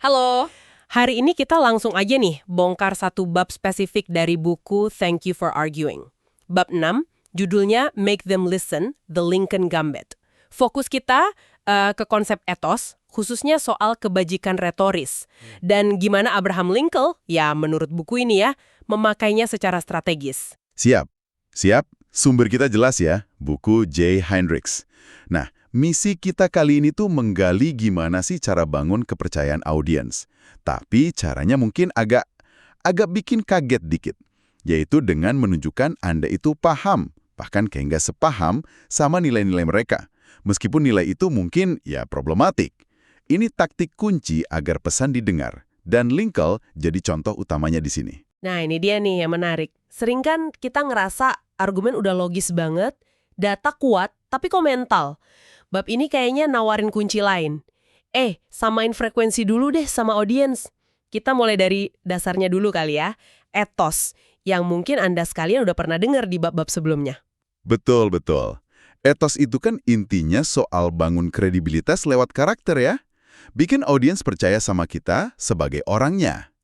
Halo. Hari ini kita langsung aja nih bongkar satu bab spesifik dari buku Thank You for Arguing. Bab 6, judulnya Make Them Listen, The Lincoln Gambit. Fokus kita ke konsep etos, khususnya soal kebajikan retoris. Dan gimana Abraham Lincoln, ya menurut buku ini ya, memakainya secara strategis. Siap. Sumber kita jelas ya, buku J. Hendricks. Nah, misi kita kali ini tuh menggali gimana sih cara bangun kepercayaan audiens. Tapi caranya mungkin agak bikin kaget dikit. Yaitu dengan menunjukkan Anda itu paham, bahkan kayak nggak sepaham sama nilai-nilai mereka. Meskipun nilai itu mungkin ya problematik. Ini taktik kunci agar pesan didengar. Dan Lincoln jadi contoh utamanya di sini. Nah ini dia nih yang menarik. Sering kan kita ngerasa argumen udah logis banget, data kuat, tapi kok mental. Bab ini kayaknya nawarin kunci lain. Samain frekuensi dulu deh sama audiens. Kita mulai dari dasarnya dulu kali ya. Etos, yang mungkin Anda sekalian udah pernah dengar di bab-bab sebelumnya. Betul. Etos itu kan intinya soal bangun kredibilitas lewat karakter ya. Bikin audiens percaya sama kita sebagai orangnya.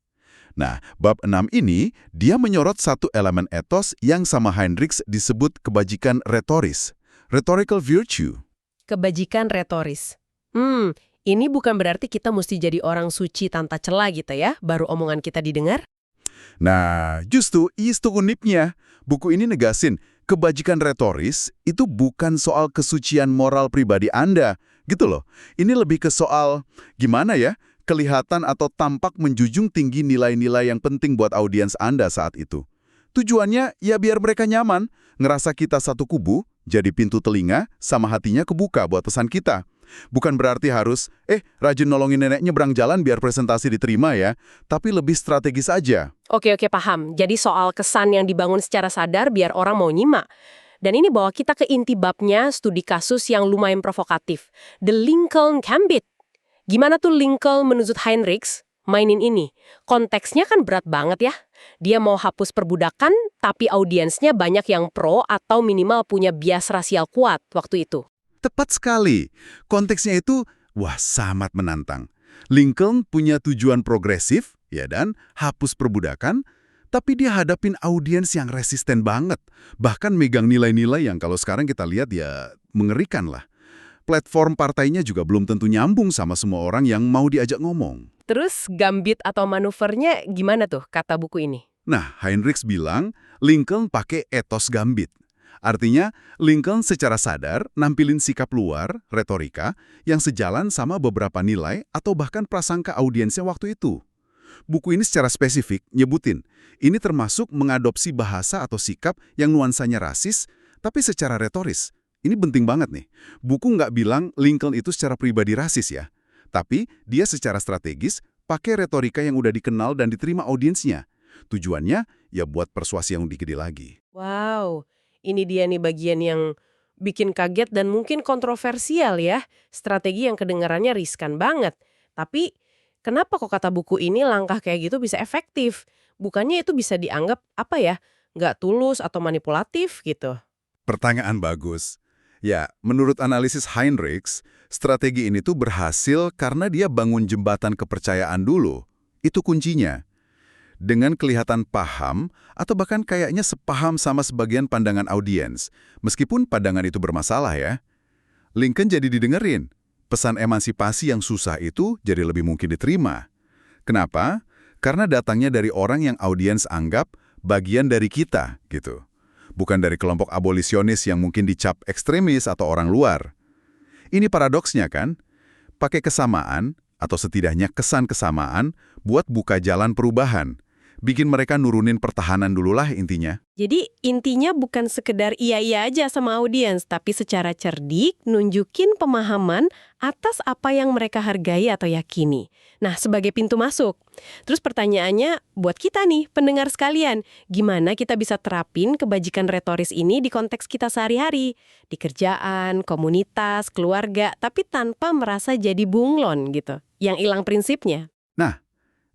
Nah, bab 6 ini, dia menyorot satu elemen etos yang sama Hendricks disebut kebajikan retoris. Rhetorical virtue. Kebajikan retoris. Ini bukan berarti kita mesti jadi orang suci tanpa celah gitu ya, baru omongan kita didengar? Nah, justru itu uniknya. Buku ini negasin, kebajikan retoris itu bukan soal kesucian moral pribadi Anda. Gitu loh. Ini lebih ke soal, gimana ya, kelihatan atau tampak menjunjung tinggi nilai-nilai yang penting buat audiens Anda saat itu. Tujuannya ya biar mereka nyaman, ngerasa kita satu kubu, jadi pintu telinga sama hatinya kebuka buat pesan kita. Bukan berarti harus, rajin nolongin nenek nyebrang jalan biar presentasi diterima ya, tapi lebih strategis aja. Oke, paham. Jadi soal kesan yang dibangun secara sadar biar orang mau nyimak. Dan ini bawa kita ke inti babnya, studi kasus yang lumayan provokatif. The Lincoln Gambit. Gimana tuh Lincoln menurut Hendricks mainin ini? Konteksnya kan berat banget ya. Dia mau hapus perbudakan, tapi audiensnya banyak yang pro atau minimal punya bias rasial kuat waktu itu. Tepat sekali. Konteksnya itu, sangat menantang. Lincoln punya tujuan progresif, ya dan hapus perbudakan, tapi dia hadapin audiens yang resisten banget. Bahkan megang nilai-nilai yang kalau sekarang kita lihat ya mengerikan lah. Platform partainya juga belum tentu nyambung sama semua orang yang mau diajak ngomong. Terus gambit atau manuvernya gimana tuh kata buku ini? Nah, Hendricks bilang Lincoln pakai etos gambit. Artinya, Lincoln secara sadar nampilin sikap luar, retorika, yang sejalan sama beberapa nilai atau bahkan prasangka audiensnya waktu itu. Buku ini secara spesifik nyebutin, ini termasuk mengadopsi bahasa atau sikap yang nuansanya rasis, tapi secara retoris. Ini penting banget nih. Buku nggak bilang Lincoln itu secara pribadi rasis ya. Tapi dia secara strategis pakai retorika yang udah dikenal dan diterima audiensnya. Tujuannya ya buat persuasi yang lebih gede lagi. Wow, ini dia nih bagian yang bikin kaget dan mungkin kontroversial ya. Strategi yang kedengarannya riskan banget. Tapi kenapa kok kata buku ini langkah kayak gitu bisa efektif? Bukannya itu bisa dianggap nggak tulus atau manipulatif gitu? Pertanyaan bagus. Ya, menurut analisis Hendricks, strategi ini tuh berhasil karena dia bangun jembatan kepercayaan dulu. Itu kuncinya. Dengan kelihatan paham, atau bahkan kayaknya sepaham sama sebagian pandangan audiens, meskipun pandangan itu bermasalah ya. Lincoln jadi didengerin. Pesan emansipasi yang susah itu jadi lebih mungkin diterima. Kenapa? Karena datangnya dari orang yang audiens anggap bagian dari kita, gitu. Bukan dari kelompok abolisionis yang mungkin dicap ekstremis atau orang luar. Ini paradoksnya kan? Pakai kesamaan, atau setidaknya kesan kesamaan, buat buka jalan perubahan. Bikin mereka nurunin pertahanan dululah intinya. Jadi intinya bukan sekedar iya-iya aja sama audiens, tapi secara cerdik nunjukin pemahaman atas apa yang mereka hargai atau yakini. Nah, sebagai pintu masuk. Terus pertanyaannya buat kita nih, pendengar sekalian, gimana kita bisa terapin kebajikan retoris ini di konteks kita sehari-hari? Di kerjaan, komunitas, keluarga, tapi tanpa merasa jadi bunglon gitu, yang hilang prinsipnya. Nah,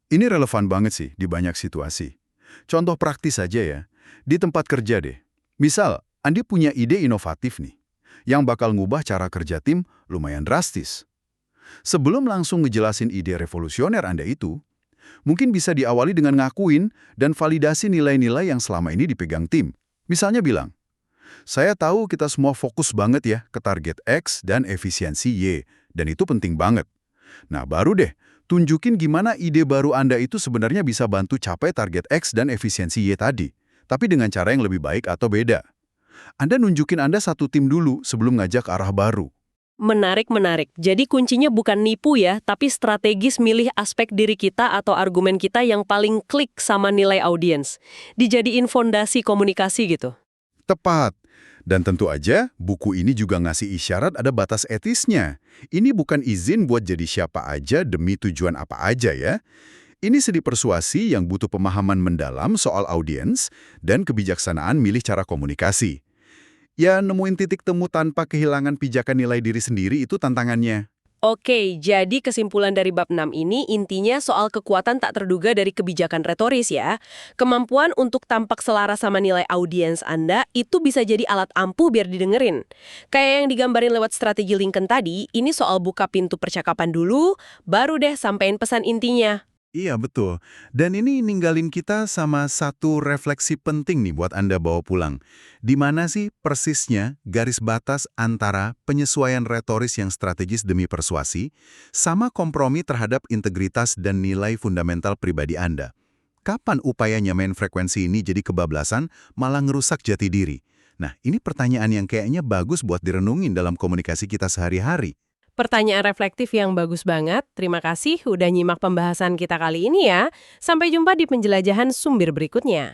ini relevan banget sih di banyak situasi. Contoh praktis saja ya, di tempat kerja deh. Misal, Anda punya ide inovatif nih, yang bakal ngubah cara kerja tim lumayan drastis. Sebelum langsung ngejelasin ide revolusioner Anda itu, mungkin bisa diawali dengan ngakuin dan validasi nilai-nilai yang selama ini dipegang tim. Misalnya bilang, saya tahu kita semua fokus banget ya ke target X dan efisiensi Y, dan itu penting banget. Nah, baru deh, tunjukin gimana ide baru Anda itu sebenarnya bisa bantu capai target X dan efisiensi Y tadi, tapi dengan cara yang lebih baik atau beda. Anda nunjukin Anda satu tim dulu sebelum ngajak arah baru. Menarik, menarik. Jadi kuncinya bukan nipu ya, tapi strategis milih aspek diri kita atau argumen kita yang paling klik sama nilai audiens. Dijadiin fondasi komunikasi gitu. Tepat. Dan tentu aja, buku ini juga ngasih isyarat ada batas etisnya. Ini bukan izin buat jadi siapa aja demi tujuan apa aja ya. Ini seni persuasi yang butuh pemahaman mendalam soal audiens dan kebijaksanaan milih cara komunikasi. Ya, nemuin titik temu tanpa kehilangan pijakan nilai diri sendiri itu tantangannya. Oke, jadi kesimpulan dari bab 6 ini intinya soal kekuatan tak terduga dari kebijakan retoris ya. Kemampuan untuk tampak selaras sama nilai audiens Anda itu bisa jadi alat ampuh biar didengerin. Kayak yang digambarin lewat strategi Lincoln tadi, ini soal buka pintu percakapan dulu, baru deh sampein pesan intinya. Iya, betul. Dan ini ninggalin kita sama satu refleksi penting nih buat Anda bawa pulang. Di mana sih persisnya garis batas antara penyesuaian retoris yang strategis demi persuasi sama kompromi terhadap integritas dan nilai fundamental pribadi Anda? Kapan upaya nyamain frekuensi ini jadi kebablasan malah ngerusak jati diri? Nah, ini pertanyaan yang kayaknya bagus buat direnungin dalam komunikasi kita sehari-hari. Pertanyaan reflektif yang bagus banget. Terima kasih udah nyimak pembahasan kita kali ini ya. Sampai jumpa di penjelajahan sumber berikutnya.